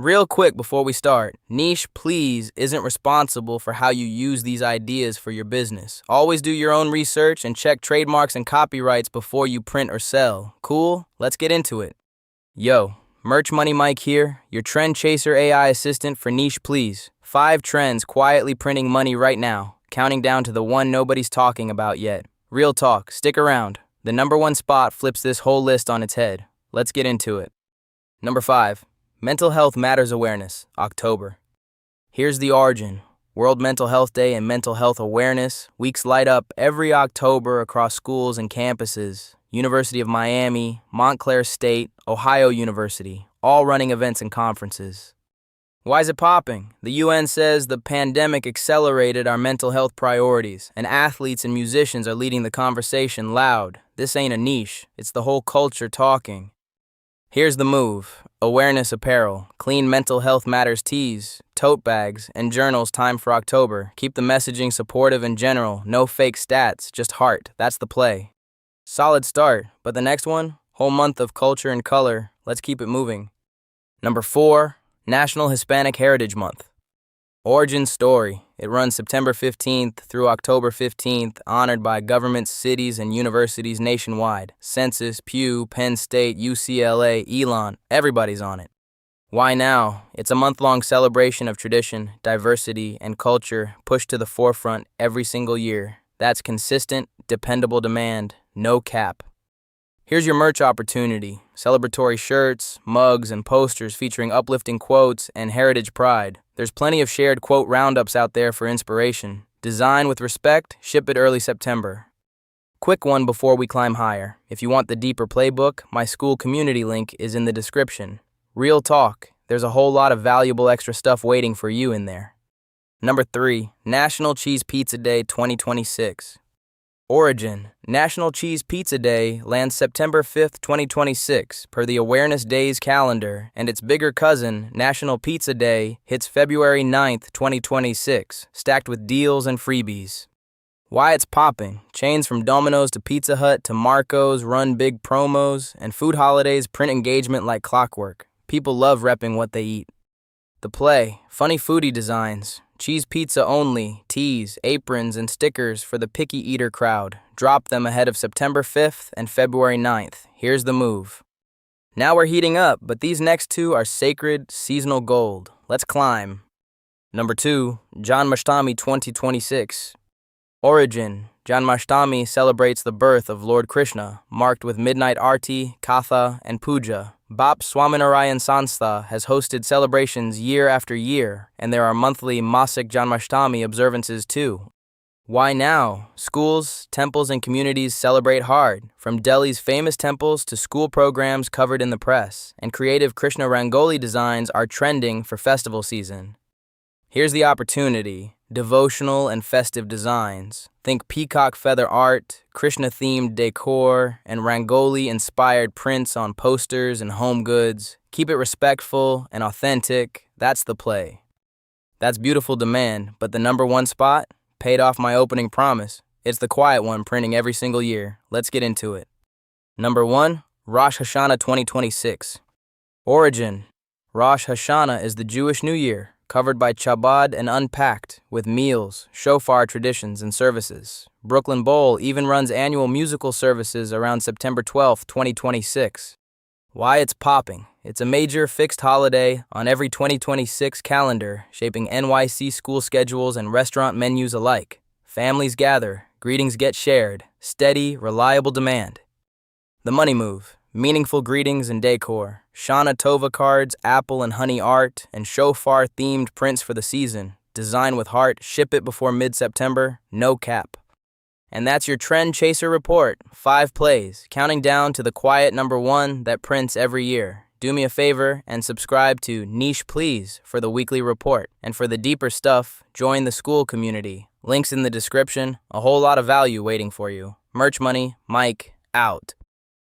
Real quick before we start, Niche Please isn't responsible for how you use these ideas for your business. Always do your own research and check trademarks and copyrights before you print or sell. Cool? Let's get into it. Yo, Merch Money Mike here, your trend chaser AI assistant for Niche Please. 5 trends quietly printing money right now, counting down to the one nobody's talking about yet. Real talk, stick around. The number 1 spot flips this whole list on its head. Let's get into it. Number 5. Mental Health Matters Awareness, October. Here's the origin. World Mental Health Day and Mental Health Awareness weeks light up every October across schools and campuses. University of Miami, Montclair State, Ohio University, all running events and conferences. Why is it popping? The UN says the pandemic accelerated our mental health priorities, and athletes and musicians are leading the conversation loud. This ain't a niche, it's the whole culture talking. Here's the move. Awareness apparel, clean mental health matters tees, tote bags, and journals timed for October. Keep the messaging supportive and general, no fake stats, just heart. That's the play. Solid start, but the next one? Whole month of culture and color. Let's keep it moving. Number 4, National Hispanic Heritage Month. Origin story. It runs September 15th through October 15th, honored by governments, cities, and universities nationwide. Census, Pew, Penn State, UCLA, Elon, everybody's on it. Why now? It's a month-long celebration of tradition, diversity, and culture pushed to the forefront every single year. That's consistent, dependable demand, no cap. Here's your merch opportunity. Celebratory shirts, mugs, and posters featuring uplifting quotes and heritage pride. There's plenty of shared quote roundups out there for inspiration. Design with respect, ship it early September. Quick one before we climb higher. If you want the deeper playbook, my Skool community link is in the description. Real talk, there's a whole lot of valuable extra stuff waiting for you in there. Number 3, National Cheese Pizza Day 2026. Origin. National Cheese Pizza Day lands September 5th, 2026, per the Awareness Days calendar, and its bigger cousin, National Pizza Day, hits February 9th, 2026, stacked with deals and freebies. Why it's popping. Chains from Domino's to Pizza Hut to Marco's run big promos, and food holidays print engagement like clockwork. People love repping what they eat. The play. Funny foodie designs. Cheese pizza only, tees, aprons, and stickers for the picky eater crowd. Drop them ahead of September 5th and February 9th. Here's the move. Now we're heating up, but these next 2 are sacred, seasonal gold. Let's climb. Number 2, Janmashtami 2026. Origin. Janmashtami celebrates the birth of Lord Krishna, marked with midnight aarti, katha, and puja. Bap Swaminarayan Sanstha has hosted celebrations year after year, and there are monthly Masik Janmashtami observances too. Why now? Schools, temples, and communities celebrate hard, from Delhi's famous temples to school programs covered in the press, and creative Krishna Rangoli designs are trending for festival season. Here's the opportunity. Devotional and festive designs. Think peacock feather art, Krishna-themed decor, and Rangoli-inspired prints on posters and home goods. Keep it respectful and authentic. That's the play. That's beautiful demand, but the number 1 spot? Paid off my opening promise. It's the quiet one printing every single year. Let's get into it. Number 1, Rosh Hashanah 2026. Origin. Rosh Hashanah is the Jewish New Year, covered by Chabad and unpacked, with meals, shofar traditions, and services. Brooklyn Bowl even runs annual musical services around September 12, 2026. Why it's popping. It's a major fixed holiday on every 2026 calendar, shaping NYC school schedules and restaurant menus alike. Families gather, greetings get shared, steady, reliable demand. The money move. Meaningful greetings and decor, Shana Tova cards, apple and honey art, and shofar-themed prints for the season. Design with heart, ship it before mid-September, no cap. And that's your Trend Chaser Report, 5 plays, counting down to the quiet number 1 that prints every year. Do me a favor and subscribe to Niche Please for the weekly report. And for the deeper stuff, join the Skool community. Links in the description, a whole lot of value waiting for you. Merch Money, Mike, out.